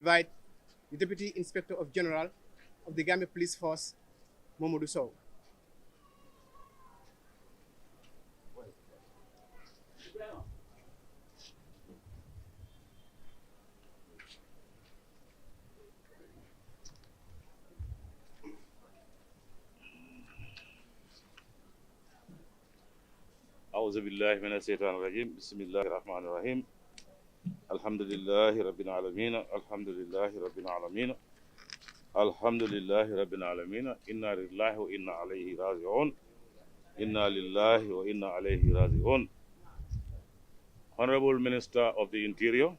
invite the Deputy Inspector of General of the Gambia Police Force, Mamadou Sow. أعوذ بالله من الشيطان الرجيم بسم الله الرحمن الرحيم الحمد لله رب العالمين الحمد لله رب العالمين الحمد لله رب العالمين إنا لله وإنا عليه راجعون إنا لله وإنا عليه راجعون. Honorable Minister of the Interior,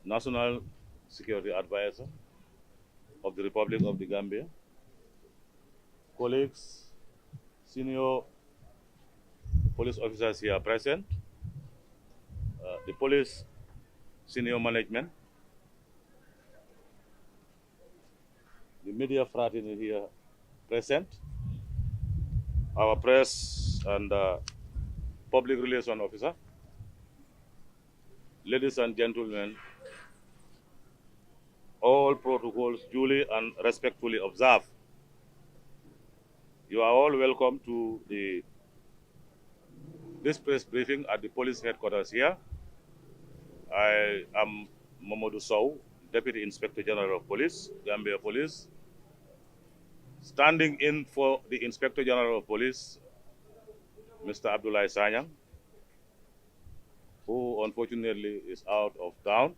National Security Advisor of the Republic of the Gambia, colleagues, senior police officers here present, the police senior management, the media fraternity here present, our press and public relations officer, ladies and gentlemen, all protocols duly and respectfully observed. You are all welcome to this press briefing at the police headquarters here. I am Mamadou Sow, Deputy Inspector General of Police, Gambia Police, standing in for the Inspector General of Police, Mr. Abdoulaye Sanyang, who unfortunately is out of town.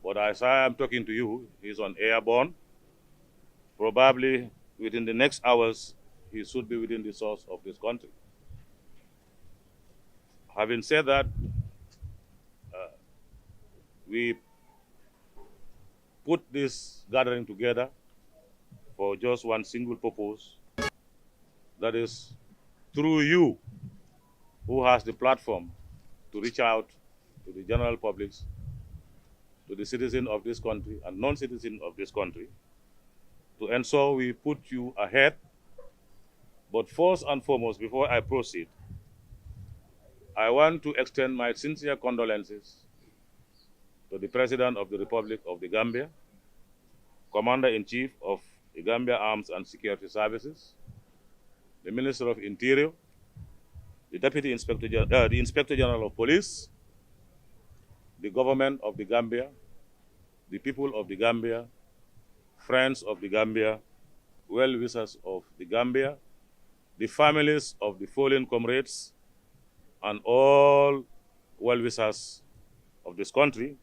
But as I am talking to you, he's on airborne. Probably within the next hours, he should be within the source of this country. Having said that, we put this gathering together for just one single purpose, that is, through you, who has the platform to reach out to the general public, to the citizens of this country and non-citizens of this country, to ensure we put you ahead. But first and foremost, before I proceed, I want to extend my sincere condolences to the President of the Republic of the Gambia, Commander-in-Chief of the Gambia Arms and Security Services, the Minister of Interior, the Deputy Inspector, the Inspector General of Police, the government of the Gambia, the people of the Gambia, friends of the Gambia, well-wishers of the Gambia, the families of the fallen comrades, and all well-wishers of this country,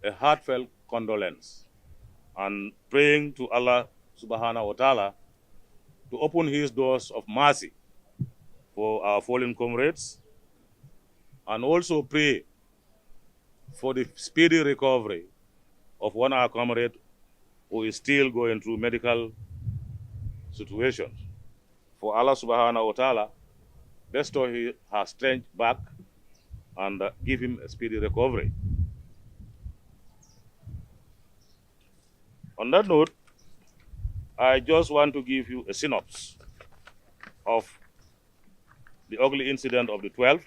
a heartfelt condolence and praying to Allah subhanahu wa ta'ala to open his doors of mercy for our fallen comrades, and also pray for the speedy recovery of one of our comrades who is still going through medical situations. For Allah subhanahu wa ta'ala bestow her strength back and give him a speedy recovery. On that note, I just want to give you a synopsis of the ugly incident of the 12th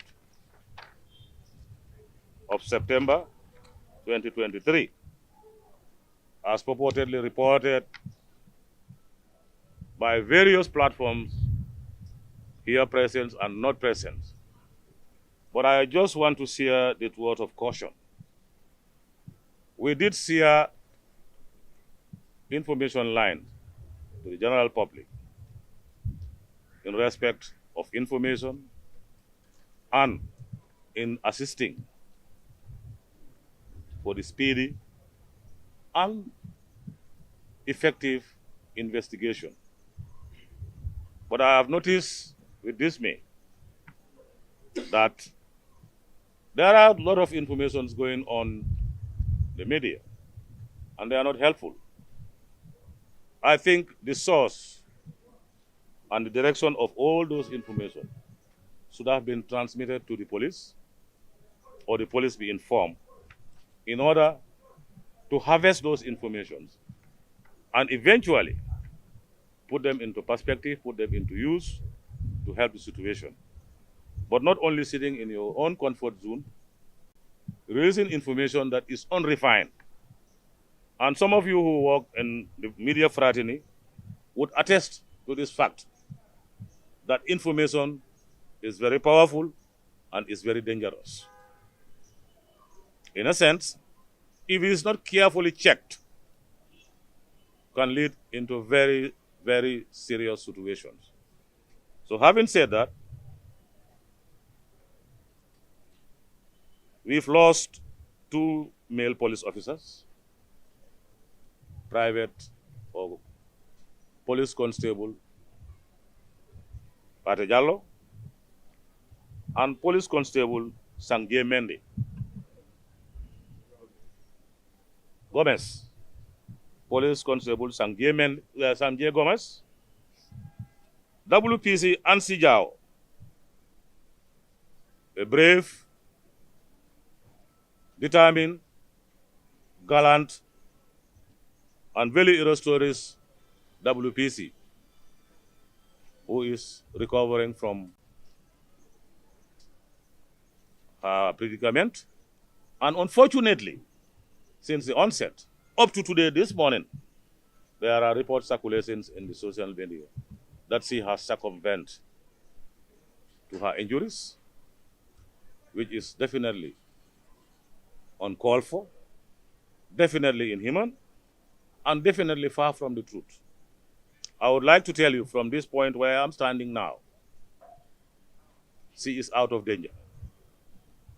of September 2023, as purportedly reported by various platforms here present and not present. But I just want to share the word of caution. We did share information lines to the general public in respect of information and in assisting for the speedy and effective investigation. But I have noticed with dismay that there are a lot of informations going on the media, and they are not helpful. I think the source and the direction of all those information should have been transmitted to the police, or the police be informed, in order to harvest those informations and eventually put them into perspective, put them into use to help the situation. But not only sitting in your own comfort zone releasing information that is unrefined. And some of you who work in the media fraternity would attest to this fact, that information is very powerful and is very dangerous. In a sense, if it is not carefully checked, can lead into very, very serious situations. So having said that, we've lost 2 male police officers, private or police constable Pate Jallo and police constable Sangye Mende Gomez. Police constable Sangye Gomez, WPC Ansi Jao, a brave, determined, gallant, and very illustrious WPC, who is recovering from her predicament. And unfortunately, since the onset, up to today, this morning, there are reports circulating in the social media that she has succumbed to her injuries, which is definitely uncalled for, definitely inhuman, and definitely far from the truth. I would like to tell you from this point where I'm standing now, she is out of danger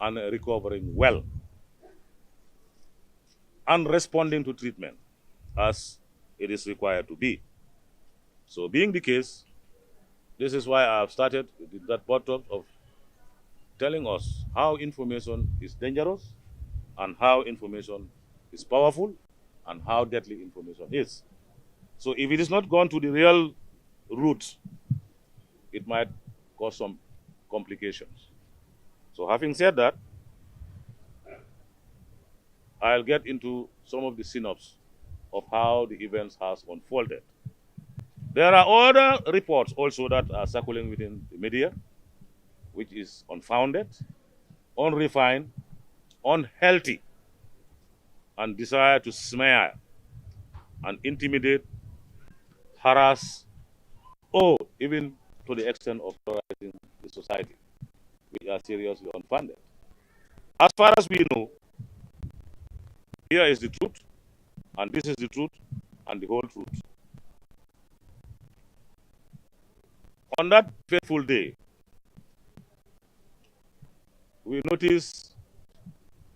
and recovering well and responding to treatment as it is required to be. So being the case, this is why I have started with that bottom of telling us how information is dangerous and how information is powerful and how deadly information is. So if it is not gone to the real root, it might cause some complications. So having said that, I'll get into some of the synopsis of how the events has unfolded. There are other reports also that are circulating within the media, which is unfounded, unrefined, unhealthy, and desire to smear and intimidate, harass, or even to the extent of terrorizing the society, which are seriously unfounded. As far as we know, here is the truth, and this is the truth, and the whole truth. On that fateful day, we noticed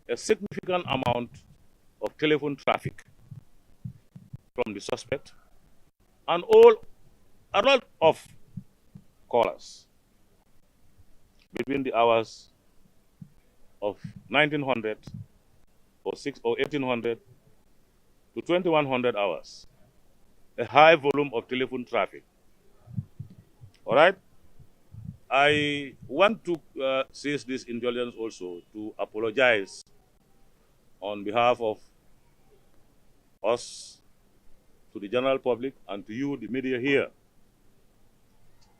a significant amount of telephone traffic from the suspect and a lot of callers between the hours of 1900 or 1800 to 2100 hours. A high volume of telephone traffic. All right? I want to seize this indulgence also to apologize on behalf of us to the general public and to you, the media here,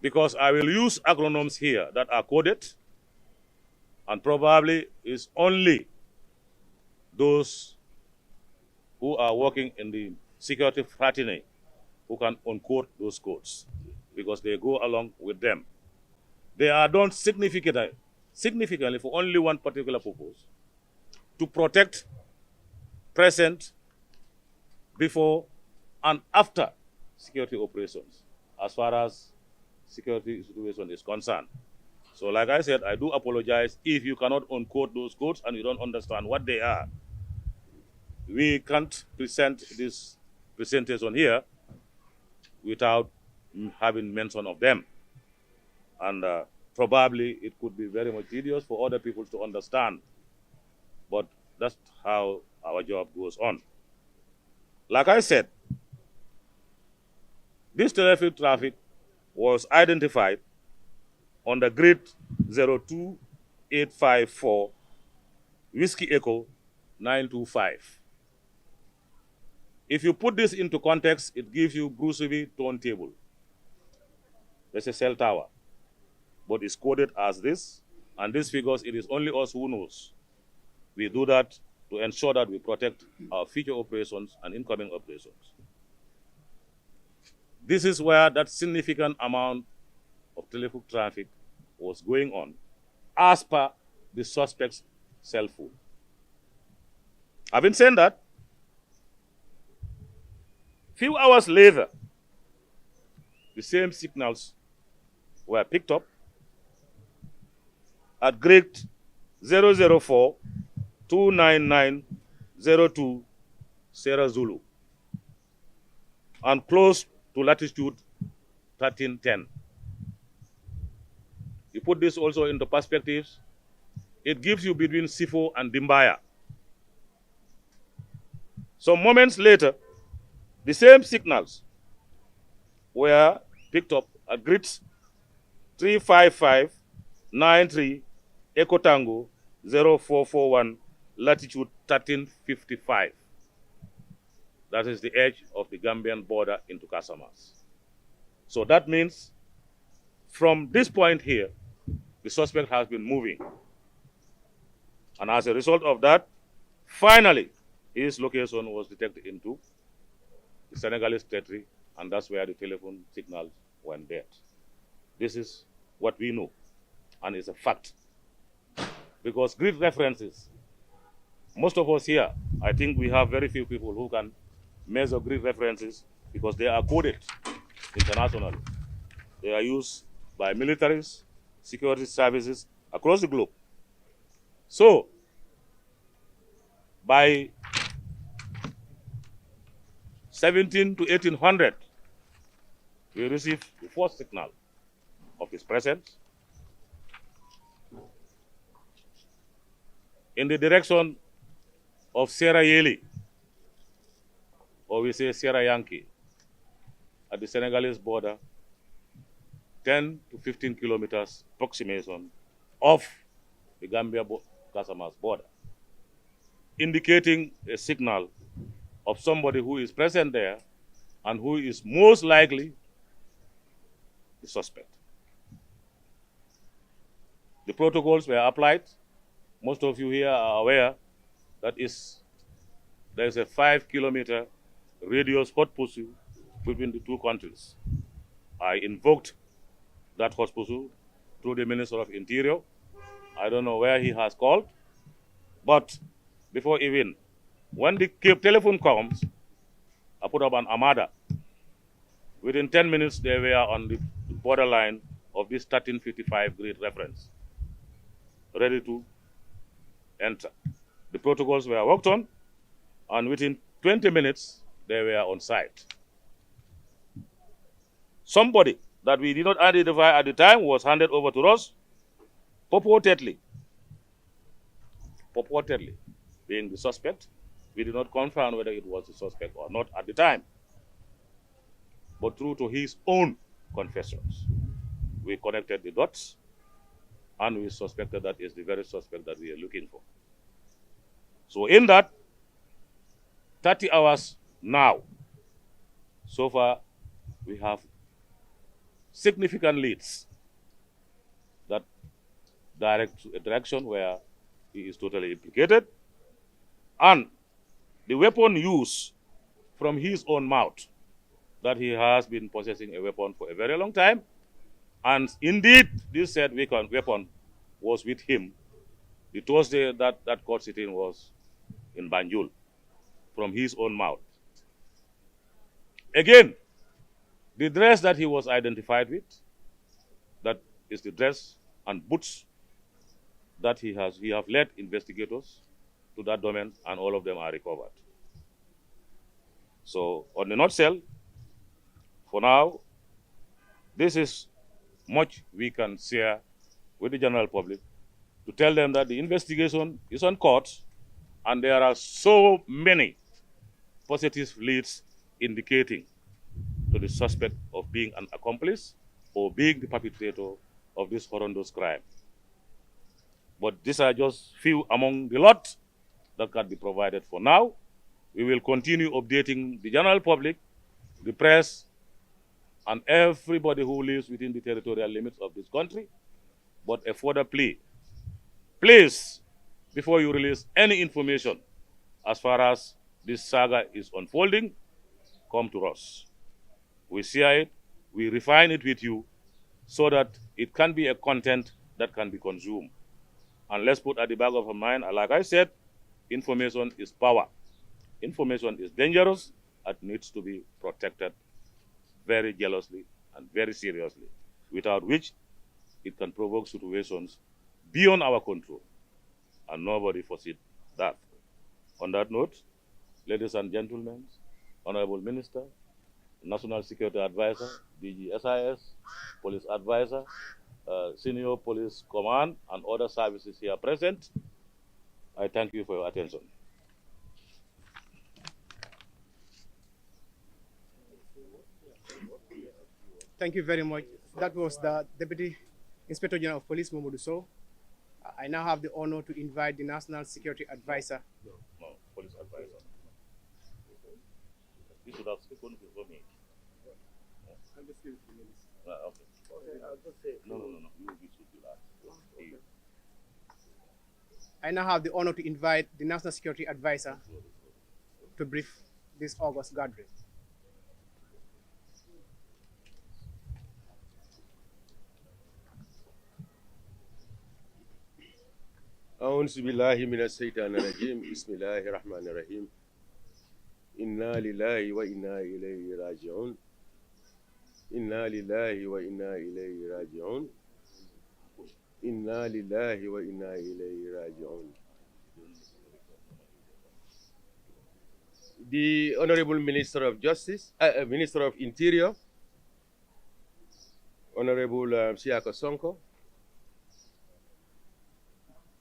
because I will use acronyms here that are coded and probably is only those who are working in the security fraternity who can uncode those codes because they go along with them. They are done significantly for only one particular purpose: to protect present, before, and after security operations, as far as security situation is concerned. So like I said, I do apologize if you cannot uncode those codes and you don't understand what they are. We can't present this presentation here without having mention of them. And probably it could be very much tedious for other people to understand. But that's how our job goes on. Like I said, this telephone traffic was identified on the grid 02854 Whiskey Echo 925. If you put this into context, it gives you Bruceville turntable. There's a cell tower, but it's coded as this, and this figures, it is only us who knows. We do that to ensure that we protect our future operations and incoming operations. This is where that significant amount of telephone traffic was going on, as per the suspect's cell phone. Having said that, few hours later, the same signals were picked up at grade 004 29902 Sierra Zulu and close to latitude 1310. You put this also into perspectives, it gives you between Sifo and Dimbaya. Some moments later, the same signals were picked up at grids 35593 Echo Tango 0441 latitude 1355. That is the edge of the Gambian border into Casamas. So that means from this point here, the suspect has been moving. And as a result of that, finally, his location was detected into the Senegalese territory, and that's where the telephone signals went dead. This is what we know, and it's a fact. Because grid references, most of us here, I think we have very few people who can measure grid references because they are coded internationally. They are used by militaries, security services across the globe. So, by 17 to 1800, we received the first signal of his presence in the direction of Sierra Yeli, or we say Sierra Yankee, at the Senegalese border, 10 to 15 kilometers approximation of the Gambia-Casamas border, indicating a signal of somebody who is present there and who is most likely the suspect. The protocols were applied. Most of you here are aware that there is a 5-kilometer radius hot pursuit between the two countries. I invoked that hot pursuit through the Minister of Interior. I don't know where he has called, but before even, when the telephone comes, I put up an armada. Within 10 minutes, they were on the borderline of this 1355 grid reference, ready to enter. The protocols were worked on, and within 20 minutes, they were on site. Somebody that we did not identify at the time was handed over to us, purportedly being the suspect. We did not confirm whether it was the suspect or not at the time. But true to his own confessions, we connected the dots and we suspected that is the very suspect that we are looking for. So in that 30 hours now, so far we have significant leads that direct to a direction where he is totally implicated, and the weapon used from his own mouth, that he has been possessing a weapon for a very long time, and indeed this said weapon was with him the Thursday that court sitting was in Banjul, from his own mouth. Again, the dress that he was identified with, that is the dress and boots that he have led investigators to that domain, and all of them are recovered. So, on the nutshell, for now, this is much we can share with the general public to tell them that the investigation is on court, and there are so many positive leads indicating to the suspect of being an accomplice or being the perpetrator of this horrendous crime. But these are just few among the lot that can be provided for now. We will continue updating the general public, the press, and everybody who lives within the territorial limits of this country. But a further plea, please before you release any information as far as this saga is unfolding, come to us. We share it, we refine it with you so that it can be a content that can be consumed. And let's put at the back of our mind, like I said, information is power. Information is dangerous and needs to be protected very jealously and very seriously, without which it can provoke situations beyond our control, and nobody foresees that. On that note, ladies and gentlemen, Honorable Minister, National Security Advisor, DGSIS, Police Advisor, Senior Police Command, and other services here present, I thank you for your attention. Thank you very much. That was the Deputy Inspector General of Police, Mamadou Sow. I now have the honor to invite the National Security Advisor. No, Police Advisor. You should have spoken before me. Okay. I'll just say. No. You should do that. I now have the honor to invite the National Security Advisor to brief this August gathering. أعوذ بالله من الشيطان الرجيم بسم الله الرحمن الرحيم إنا لله وإنا إليه راجعون إنا لله وإنا إليه راجعون إنا لله وإنا إليه راجعون. The Honorable Minister of Justice, Minister of Interior, Honorable Siaka Sonko,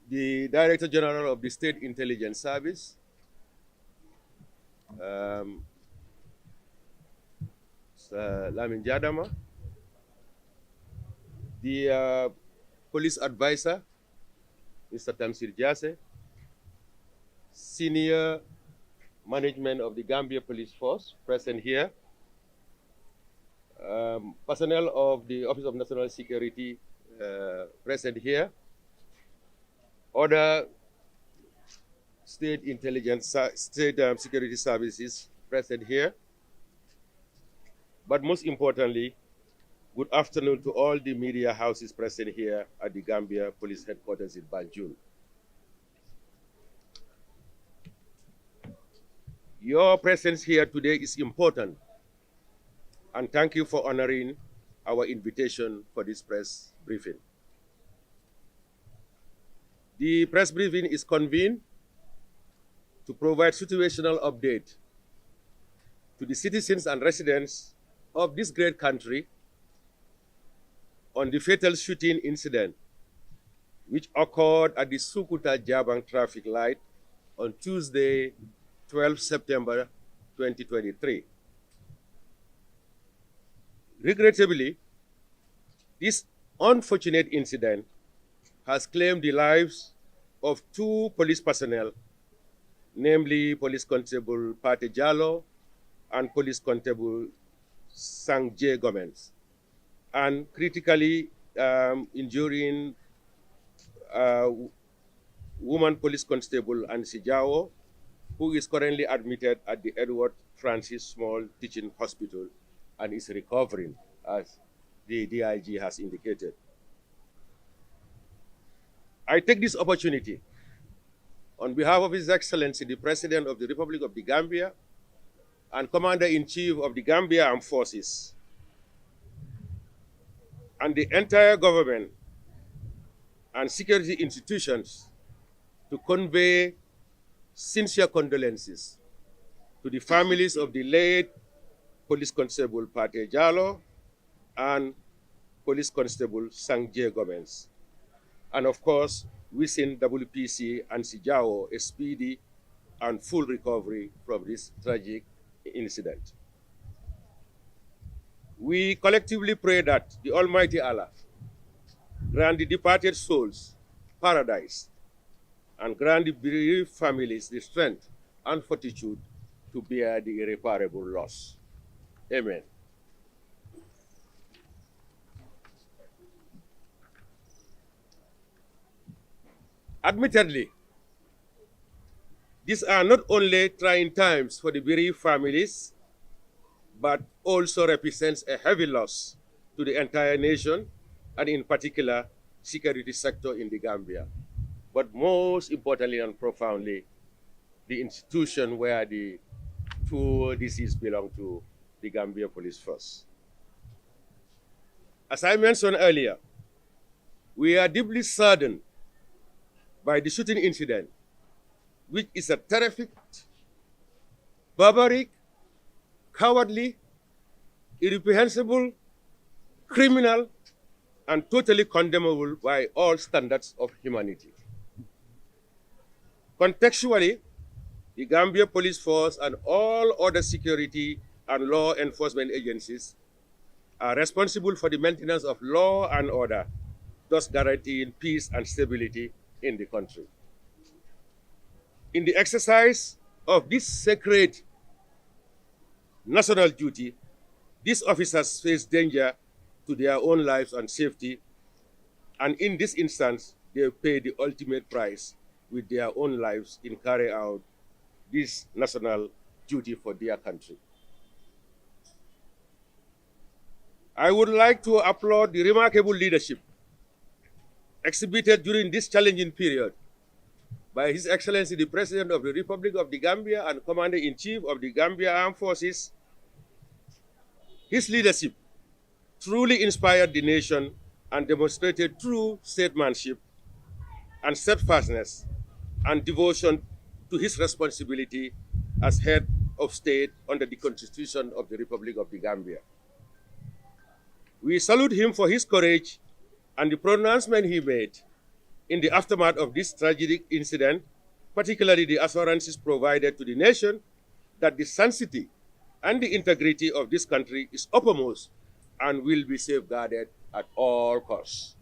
the Director General of the State Intelligence Service, Lamin Jadama, the Police Advisor, Mr. Tamsir Jase, Senior Management of the Gambia Police Force present here, personnel of the Office of National Security present here, other state intelligence, state security services present here. But most importantly, good afternoon to all the media houses present here at the Gambia Police Headquarters in Banjul. Your presence here today is important, and thank you for honoring our invitation for this press briefing. The press briefing is convened to provide situational update to the citizens and residents of this great country on the fatal shooting incident which occurred at the Sukuta Jabang traffic light on Tuesday, 12 September 2023. Regrettably, this unfortunate incident has claimed the lives of two police personnel, namely Police Constable Pate Jallo and Police Constable Sangje Gomez, and critically injuring woman Police Constable Ansi Jao, who is currently admitted at the Edward Francis Small Teaching Hospital and is recovering, as the DIG has indicated. I take this opportunity on behalf of His Excellency, the President of the Republic of the Gambia and Commander-in-Chief of the Gambia Armed Forces, and the entire government and security institutions to convey sincere condolences to the families of the late Police Constable Pate Jallo and Police Constable Sangje Gomez, and of course, wishing WPC and Sijao a speedy and full recovery from this tragic incident. We collectively pray that the Almighty Allah grant the departed souls paradise and grant the bereaved families the strength and fortitude to bear the irreparable loss. Amen. Admittedly, These are not only trying times for the bereaved families, but also represents a heavy loss to the entire nation, and in particular, security sector in the Gambia. But most importantly and profoundly, the institution where the two deceased belong to, the Gambia Police Force. As I mentioned earlier, we are deeply saddened by the shooting incident, which is a terrific, barbaric, cowardly, irreprehensible, criminal, and totally condemnable by all standards of humanity. Contextually, the Gambia Police Force and all other security and law enforcement agencies are responsible for the maintenance of law and order, thus guaranteeing peace and stability in the country. In the exercise of this sacred national duty, these officers face danger to their own lives and safety, and in this instance, they pay the ultimate price with their own lives in carrying out this national duty for their country. I would like to applaud the remarkable leadership exhibited during this challenging period by His Excellency the President of the Republic of the Gambia and Commander-in-Chief of the Gambia Armed Forces. His leadership truly inspired the nation and demonstrated true statesmanship and steadfastness and devotion to his responsibility as head of state under the Constitution of the Republic of the Gambia. We salute him for his courage and the pronouncement he made in the aftermath of this tragic incident, particularly the assurances provided to the nation that the sanctity and the integrity of this country is uppermost and will be safeguarded at all costs.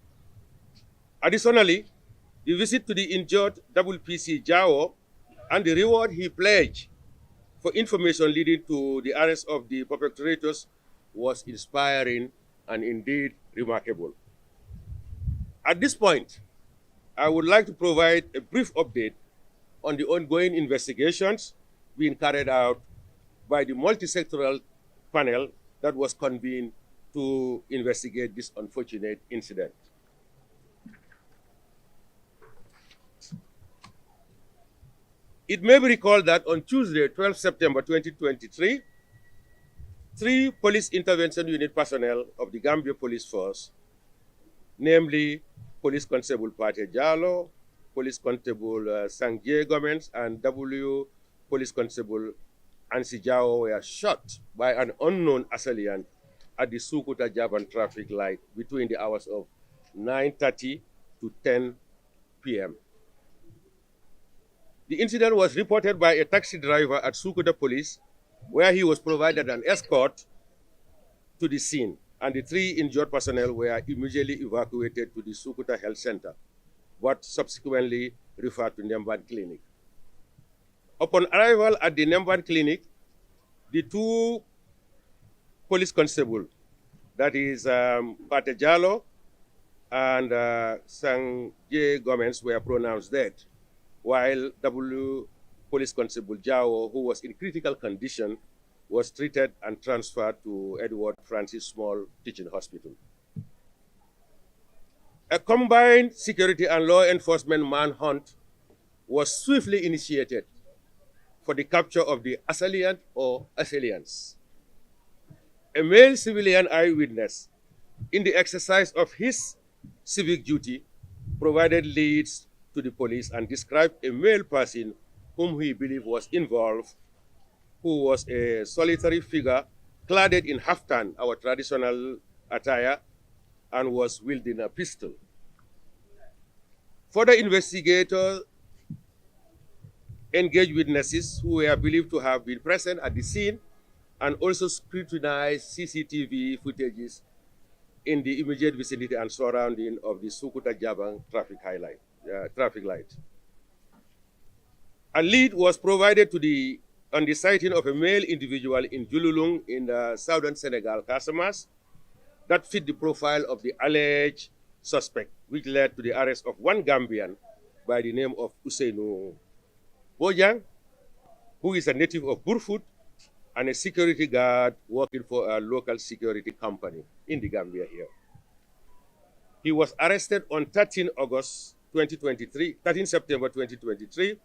Additionally, the visit to the injured WPC Jawo and the reward he pledged for information leading to the arrest of the perpetrators was inspiring and indeed remarkable. At this point, I would like to provide a brief update on the ongoing investigations being carried out by the multi-sectoral panel that was convened to investigate this unfortunate incident. It may be recalled that on Tuesday, 12 September 2023, 3 Police Intervention Unit personnel of the Gambia Police Force, namely Police Constable Pate Jallo, Police Constable Sangye Gomez, and Police Constable Ansi Jao were shot by an unknown assailant at the Sukuta Jaban traffic light between the hours of 9:30 to 10 p.m. The incident was reported by a taxi driver at Sukuta Police, where he was provided an escort to the scene, and the 3 injured personnel were immediately evacuated to the Sukuta Health Center, but subsequently referred to Nemban Clinic. Upon arrival at the Nemban Clinic, the 2 police constables, that is Pate Jallo and Sangye Gomez, were pronounced dead, while Police Constable Jao, who was in critical condition, was treated and transferred to Edward Francis Small Teaching Hospital. A combined security and law enforcement manhunt was swiftly initiated for the capture of the assailant or assailants. A male civilian eyewitness, in the exercise of his civic duty, provided leads to the police and described a male person whom he believed was involved, who was a solitary figure clad in haftan, our traditional attire, and was wielding a pistol. Further investigators engaged witnesses who were believed to have been present at the scene and also scrutinized CCTV footages in the immediate vicinity and surrounding of the Sukuta Jabang traffic light. A lead was provided on the sighting of a male individual in Jululung in southern Senegal, Casamas, that fit the profile of the alleged suspect, which led to the arrest of one Gambian by the name of Ousseynou Bojang who is a native of Burfoot and a security guard working for a local security company in the Gambia here. He was arrested on 13 September 2023,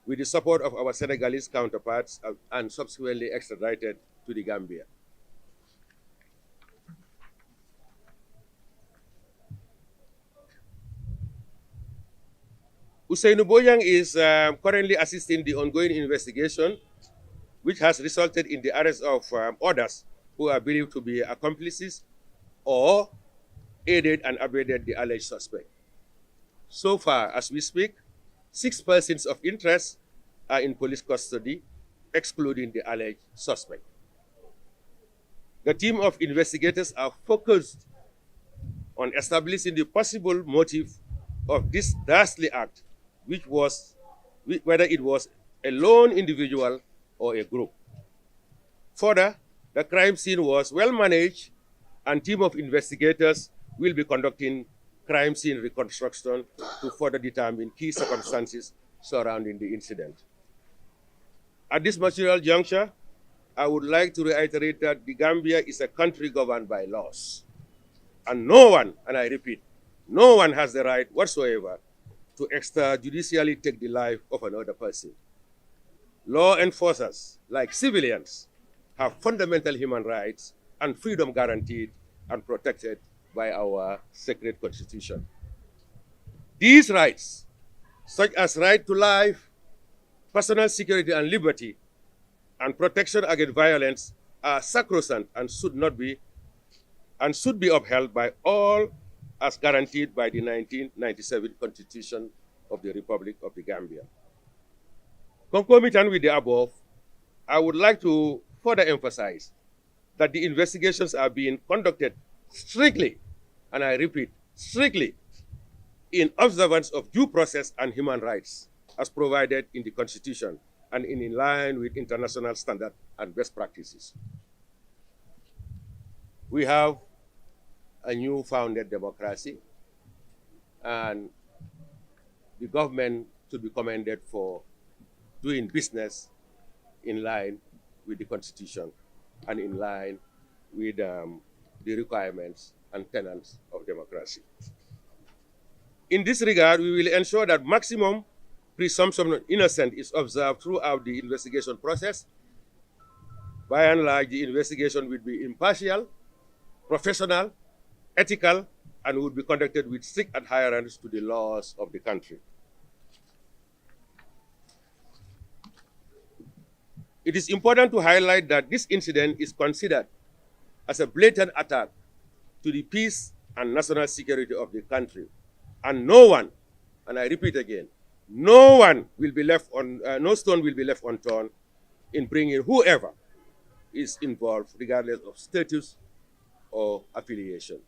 with the support of our Senegalese counterparts and subsequently extradited to the Gambia. Ousseynou Bojang is currently assisting the ongoing investigation, which has resulted in the arrest of others who are believed to be accomplices or aided and abetted the alleged suspect. So far, as we speak, 6 persons of interest are in police custody, excluding the alleged suspect. The team of investigators are focused on establishing the possible motive of this dastardly act, whether it was a lone individual or a group. Further, the crime scene was well managed, and team of investigators will be conducting crime scene reconstruction to further determine key circumstances surrounding the incident. At this material juncture, I would like to reiterate that the Gambia is a country governed by laws. And no one, and I repeat, no one has the right whatsoever to extrajudicially take the life of another person. Law enforcers, like civilians, have fundamental human rights and freedom guaranteed and protected by our sacred constitution. These rights, such as right to life, personal security and liberty, and protection against violence, are sacrosanct and should be upheld by all as guaranteed by the 1997 Constitution of the Republic of the Gambia. Concomitant with the above, I would like to further emphasize that the investigations are being conducted strictly, and I repeat, strictly, in observance of due process and human rights as provided in the Constitution and in line with international standards and best practices. We have a new founded democracy, and the government to be commended for doing business in line with the Constitution and in line with the requirements and tenets of democracy. In this regard, we will ensure that maximum presumption of innocence is observed throughout the investigation process. By and large, the investigation will be impartial, professional, ethical, and will be conducted with strict adherence to the laws of the country. It is important to highlight that this incident is considered as a blatant attack to the peace and national security of the country. And no one, and I repeat again, no one will be left on, no stone will be left unturned in bringing whoever is involved, regardless of status or affiliation.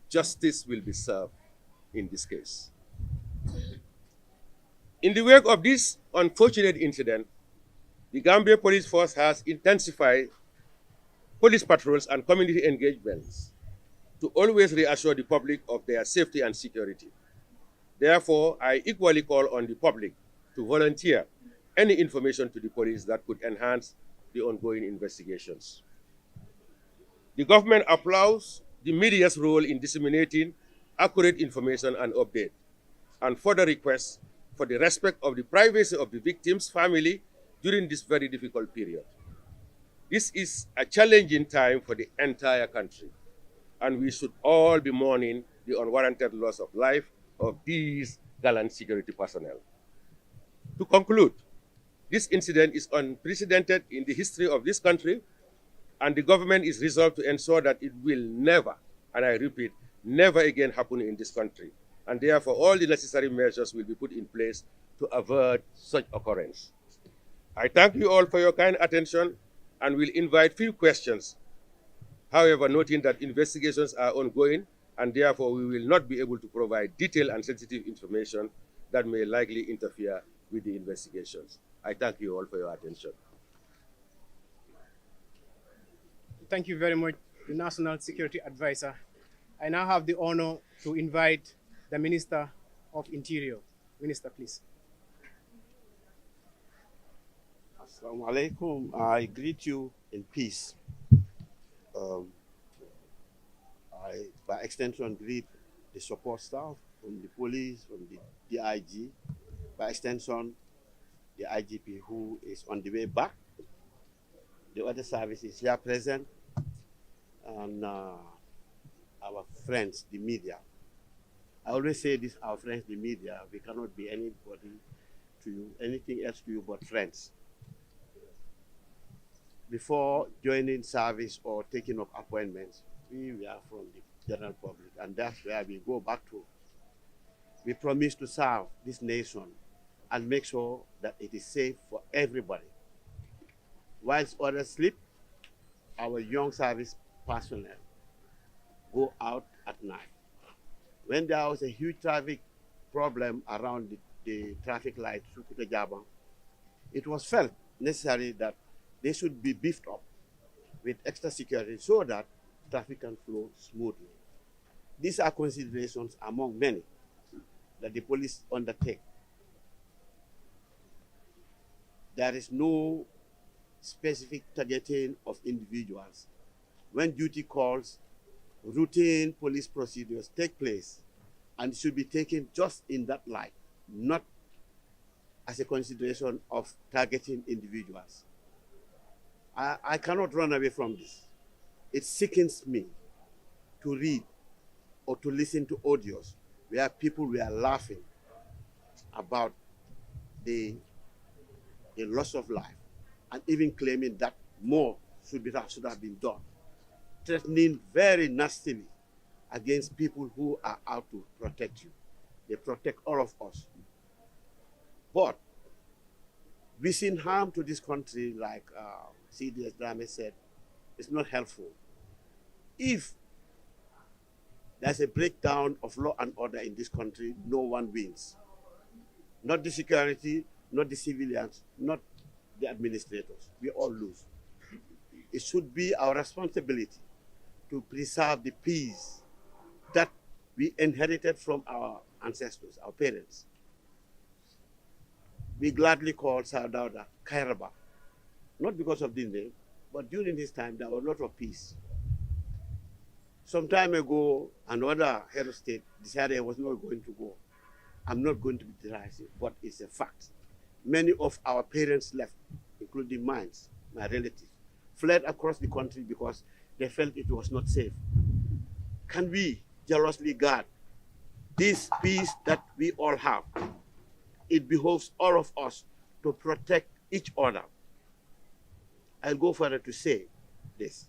Justice will be served in this case. In the wake of this unfortunate incident, the Gambia Police Force has intensified police patrols and community engagements to always reassure the public of their safety and security. Therefore, I equally call on the public to volunteer any information to the police that could enhance the ongoing investigations. The government applauds the media's role in disseminating accurate information and update, and further requests for the respect of the privacy of the victim's family during this very difficult period. This is a challenging time for the entire country, and we should all be mourning the unwarranted loss of life of these gallant security personnel. To conclude, this incident is unprecedented in the history of this country, and the government is resolved to ensure that it will never, and I repeat, never again happen in this country. And therefore, all the necessary measures will be put in place to avert such occurrence. I thank you all for your kind attention and will invite few questions. However, noting that investigations are ongoing, and therefore we will not be able to provide detailed and sensitive information that may likely interfere with the investigations. I thank you all for your attention. Thank you very much, the National Security Advisor. I now have the honor to invite the Minister of Interior. Minister, please. Assalamu alaikum. I greet you in peace. Um, I, by extension, greet the support staff from the police, from the DIG, by extension, the IGP who is on the way back, the other services here present, and our friends, the media. I always say this, our friends, the media, we cannot be anybody to you, anything else to you but friends. Before joining service or taking up appointments, we were from the general public, and that's where we go back to. We promise to serve this nation and make sure that it is safe for everybody. Whilst others sleep, our young service personnel go out at night. When there was a huge traffic problem around the traffic light, Sukuta Jaba, it was felt necessary that they should be beefed up with extra security so that traffic can flow smoothly. These are considerations among many that the police undertake. There is no specific targeting of individuals. When duty calls, routine police procedures take place and should be taken just in that light, not as a consideration of targeting individuals. I cannot run away from this. It sickens me to read or to listen to audios where people were laughing about the loss of life and even claiming that more should have been done, threatening very nastily against people who are out to protect you. They protect all of us. But wishing harm to this country, like Yahya Jammeh said, is not helpful. If there's a breakdown of law and order in this country, no one wins. Not the security, not the civilians, not the administrators. We all lose. It should be our responsibility to preserve the peace that we inherited from our ancestors, our parents. We gladly call Saudawda Kairaba, not because of the name, but during his time there was a lot of peace. Some time ago, another head of state decided I was not going to go. I'm not going to be derisive, but it's a fact. Many of our parents left, including mine, my relatives, fled across the country because they felt it was not safe. Can we jealously guard this peace that we all have? It behoves all of us to protect each other. I'll go further to say this.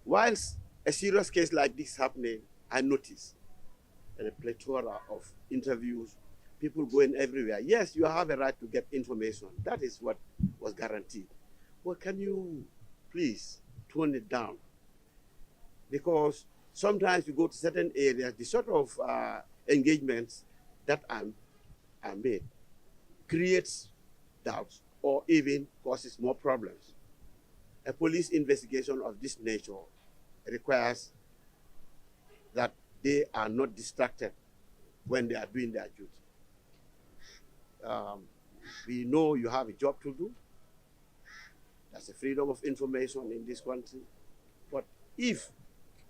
Whilst a serious case like this happening, I notice a plethora of interviews, people going everywhere. Yes, you have a right to get information. That is what was guaranteed. Well, can you please tone it down? Because sometimes you go to certain areas, the sort of engagements that are made creates doubts or even causes more problems. A police investigation of this nature requires that they are not distracted when they are doing their duty. We know you have a job to do. That's a freedom of information in this country. But if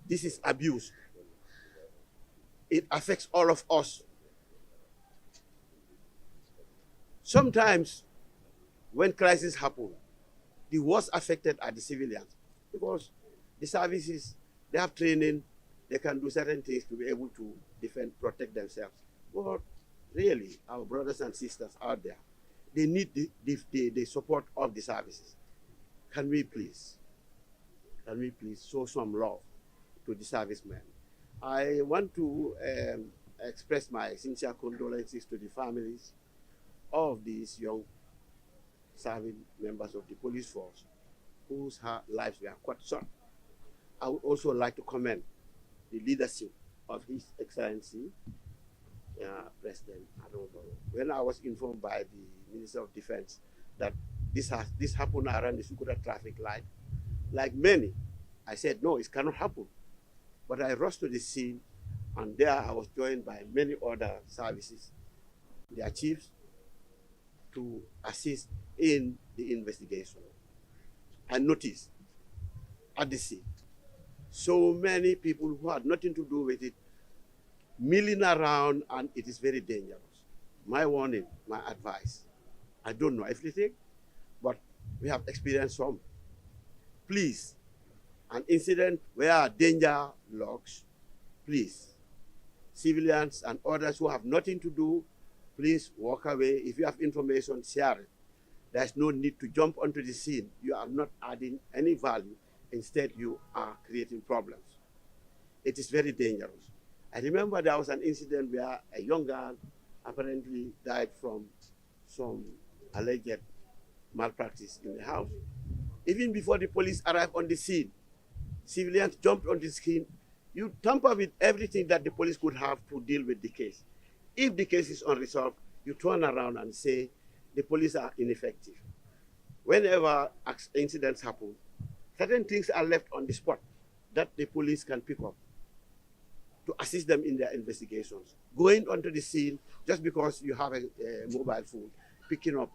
this is abused, it affects all of us. Sometimes when crises happen, the worst affected are the civilians because the services, they have training, they can do certain things to be able to defend, protect themselves. But really, our brothers and sisters out there, they need the support of the services. Can we please show some love to the servicemen? I want to express my sincere condolences to the families of these young serving members of the police force whose lives were cut short. I would also like to commend the leadership of His Excellency, President Adobo. When I was informed by the Minister of Defense that this happened around the Sukuta traffic light, like many, I said, no, it cannot happen. But I rushed to the scene, and there I was joined by many other services, their chiefs, to assist in the investigation. I noticed at the scene so many people who had nothing to do with it milling around, and it is very dangerous. My warning, my advice, I don't know everything, but we have experienced some. Please, an incident where danger lurks, please, civilians and others who have nothing to do, please walk away. If you have information, share it. There's no need to jump onto the scene. You are not adding any value. Instead, you are creating problems. It is very dangerous. I remember there was an incident where a young girl apparently died from some alleged malpractice in the house. Even before the police arrived on the scene, civilians jumped on the scene. You tamper with everything that the police could have to deal with the case. If the case is unresolved, you turn around and say the police are ineffective. Whenever incidents happen, certain things are left on the spot that the police can pick up to assist them in their investigations. Going onto the scene just because you have a mobile phone, picking up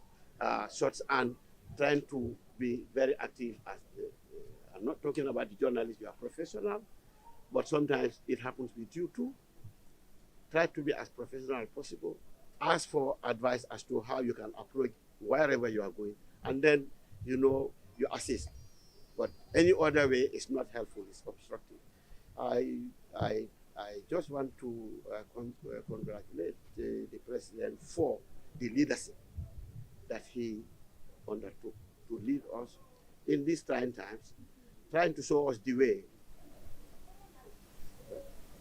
shots and trying to be very active. I'm not talking about the journalists, you are professional, but sometimes it happens with you too. Try to be as professional as possible. Ask for advice as to how you can approach wherever you are going, and then you assist. But any other way is not helpful, it's obstructive. I just want to congratulate the President for the leadership that he undertook to lead us in these trying times, trying to show us the way.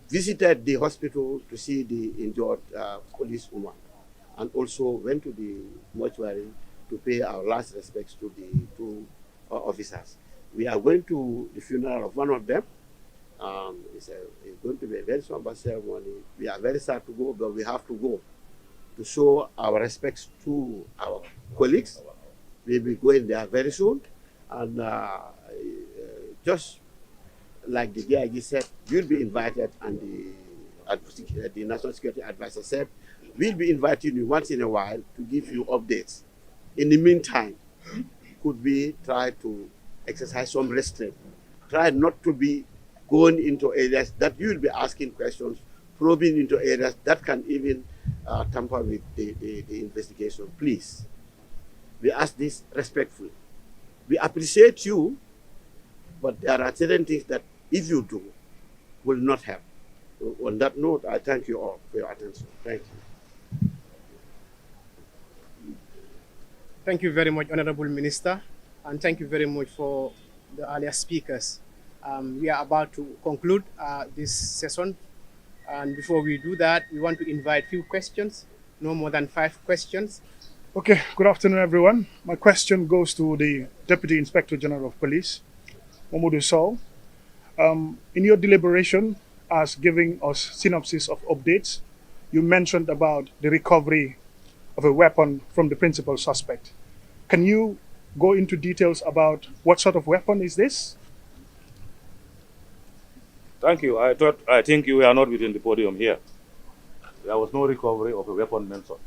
Visited the hospital to see the injured policewoman, and also went to the mortuary to pay our last respects to the two officers. We are going to the funeral of one of them. It's going to be a very somber ceremony. We are very sad to go, but we have to go to show our respects to our colleagues. We'll be going there very soon. And just like the DIG said, you'll be invited, and the National Security Advisor said, we'll be inviting you once in a while to give you updates. In the meantime, could we try to exercise some restraint? Try not to be going into areas that you will be asking questions, probing into areas that can even tamper with the investigation. Please, we ask this respectfully. We appreciate you, but there are certain things that if you do, will not help. So on that note, I thank you all for your attention. Thank you. Thank you very much, Honorable Minister, and thank you very much for the earlier speakers. We are about to conclude this session, and before we do that, we want to invite few questions, no more than 5 questions. Okay, good afternoon, everyone. My question goes to the Deputy Inspector General of Police, Mamadou Sow. In your deliberation, as giving us synopsis of updates, you mentioned about the recovery of a weapon from the principal suspect. Can you go into details about what sort of weapon is this? Thank you. I think you are not within the podium here. There was no recovery of a weapon mentioned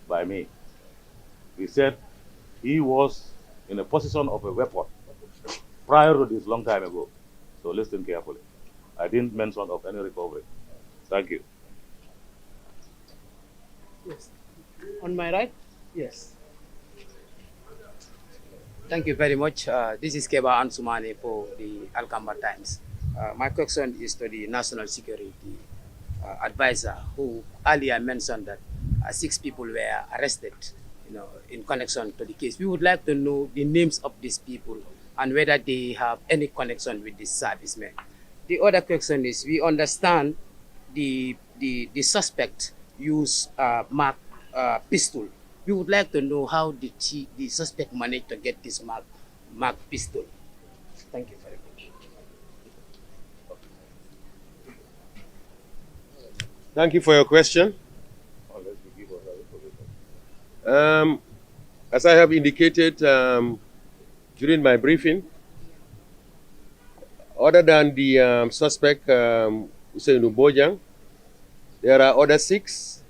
by me. We said he was in a possession of a weapon prior to this long time ago. So listen carefully. I didn't mention of any recovery. Thank you. Yes. On my right? Yes. Thank you very much. This is Keba Ansumane for the Alkamba Times. My question is to the National Security Advisor, who earlier mentioned that 6 people were arrested, in connection to the case. We would like to know the names of these people and whether they have any connection with this serviceman. The other question is, we understand the suspect used marked pistol. We would like to know how did the suspect manage to get this marked pistol. Thank you very much. Thank you for your question. As I have indicated during my briefing, other than the suspect, Hussein Bojang, there are other 6,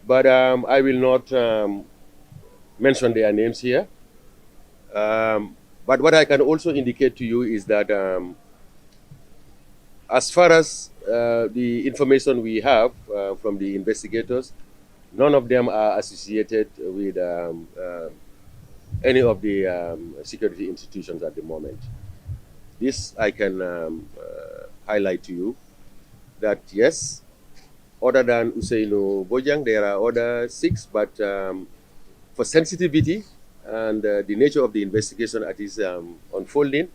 but I will not mention their names here. But what I can also indicate to you is that as far as the information we have from the investigators, none of them are associated with any of the security institutions at the moment. This I can highlight to you that yes, other than Ousseynou Bojang, there are other 6, but for sensitivity and the nature of the investigation that is unfolding,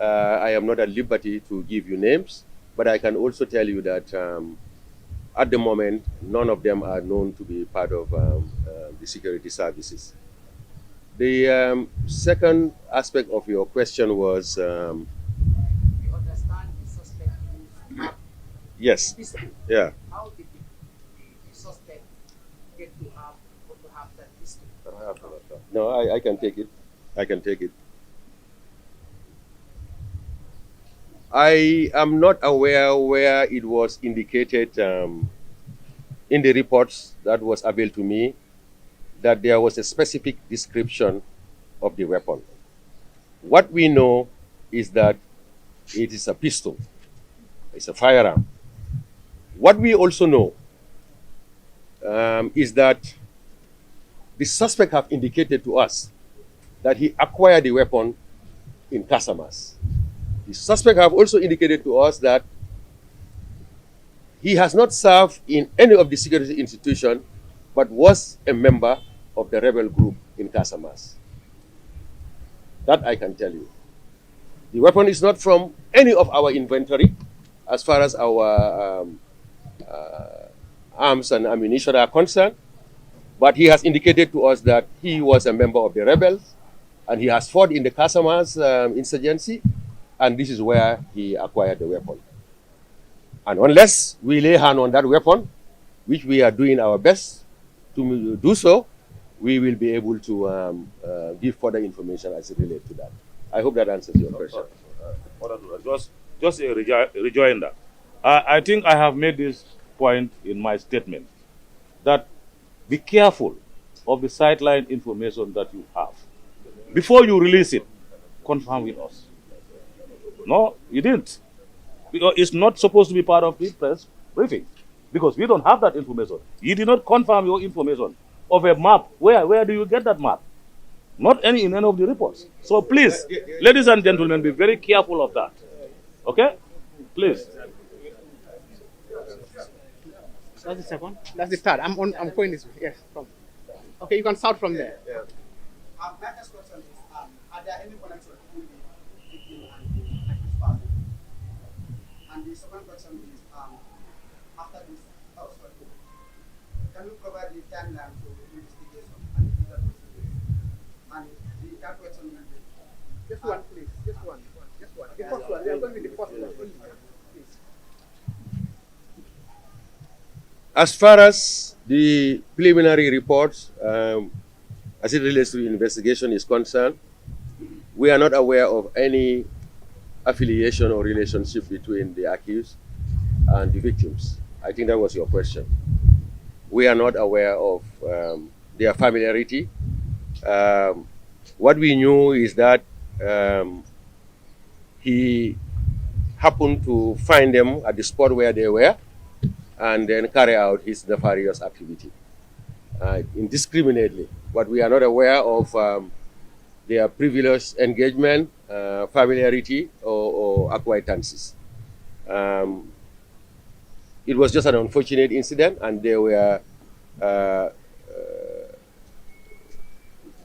I am not at liberty to give you names, but I can also tell you that at the moment, none of them are known to be part of the security services. The second aspect of your question was... We understand the suspect used yes. pistol. Yeah. How did the suspect get to have or to have that pistol? No, I can take it. I can take it. I am not aware where it was indicated in the reports that was available to me that there was a specific description of the weapon. What we know is that it is a pistol. It's a firearm. What we also know is that the suspect have indicated to us that he acquired the weapon in Casamas. The suspect have also indicated to us that he has not served in any of the security institutions, but was a member of the rebel group in Casamas. That I can tell you. The weapon is not from any of our inventory as far as our arms and ammunition are concerned, but he has indicated to us that he was a member of the rebels and he has fought in the Casamas insurgency, and this is where he acquired the weapon. And unless we lay hand on that weapon, which we are doing our best to do so, we will be able to give further information as it relates to that. I hope that answers your question. Just a rejoinder. I think I have made this point in my statement, that be careful of the sideline information that you have. Before you release it, confirm with us. No, you didn't. Because it's not supposed to be part of the press briefing, because we don't have that information. You did not confirm your information of a map. Where do you get that map? Not in any of the reports. So please, ladies and gentlemen, be very careful of that. Okay? Please. That's the second. That's the third. I'm going this way. Yes. From. Okay, you can start from there. Yeah. My first question is, are there any connection between the victim and his father? And the second question is, after this, can you provide the timeline for the investigation and the legal procedures? And the third question will be... Just one, please. Just one. Just one. The first one. We are going with the first one. Please. As far as the preliminary reports, as it relates to the investigation is concerned, we are not aware of any affiliation or relationship between the accused and the victims. I think that was your question. We are not aware of their familiarity. What we knew is that he happened to find them at the spot where they were and then carry out his nefarious activity indiscriminately. But we are not aware of their previous engagement, familiarity, or acquaintances. It was just an unfortunate incident, and they were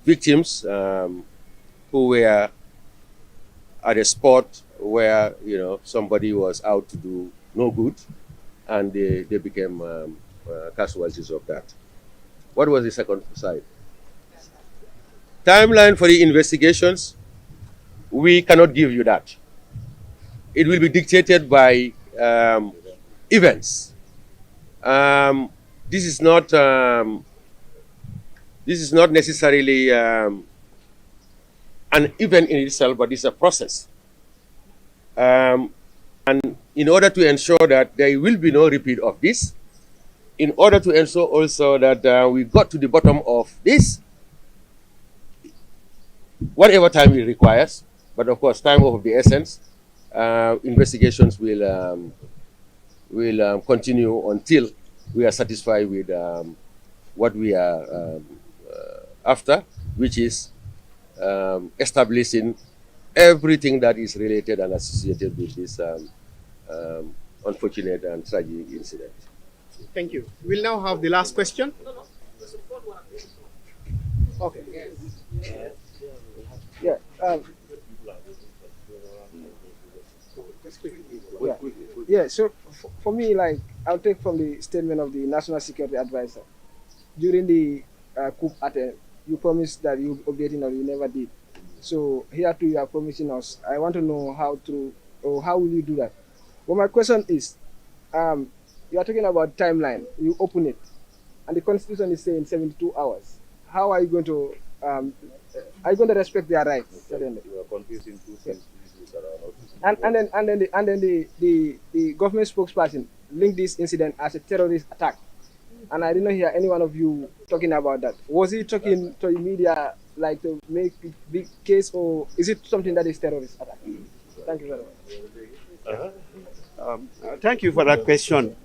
victims who were at a spot where somebody was out to do no good, and they became casualties of that. What was the second side? Timeline for the investigations, we cannot give you that. It will be dictated by events. This is not necessarily an event in itself, but it's a process. And in order to ensure that there will be no repeat of this, in order to ensure also that we got to the bottom of this, whatever time it requires. But of course, time of the essence. Investigations will continue until we are satisfied with what we are after, which is establishing everything that is related and associated with this unfortunate and tragic incident. Thank you. We'll now have the last question. Okay. Yeah. Yeah. So for me, like, I'll take from the statement of the National Security Advisor during the coup attempt. You promised that you would update it, or you never did. So here too, you are promising us. I want to know how will you do that? Well, my question is, you are talking about timeline. You open it, and the Constitution is saying 72 hours. How are you going to respect their rights? You are confusing two things. And then the government spokesperson linked this incident as a terrorist attack, and I didn't hear any one of you talking about that. Was he talking to the media like to make a big case, or is it something that is terrorist attack? Thank you very much. Thank you for that question.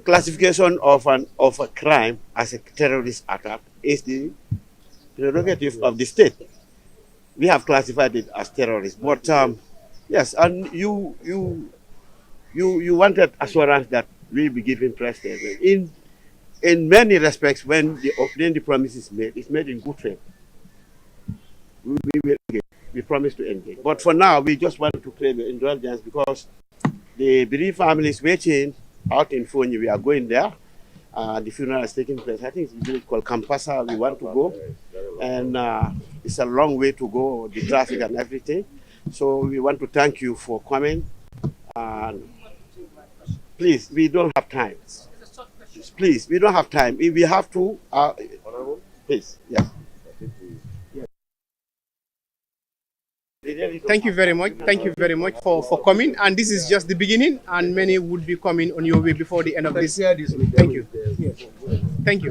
Classification of a crime as a terrorist attack is the prerogative of the state. We have classified it as terrorist, but yes, and you wanted assurance that we'll be given press statement. In many respects, when the promise is made, it's made in good faith. We will engage. We promise to engage. But for now, we just want to claim the indulgence because the bereaved family is waiting out in Fonyi. We are going there. The funeral is taking place. I think it's a village called Kampasa. We want to go. And it's a long way to go, the traffic and everything. So we want to thank you for coming. Please, we don't have time. Please, we don't have time. If we have to, please, yeah. Thank you very much. Thank you very much for coming. And this is just the beginning, and many would be coming on your way before the end of this. Thank you. Thank you.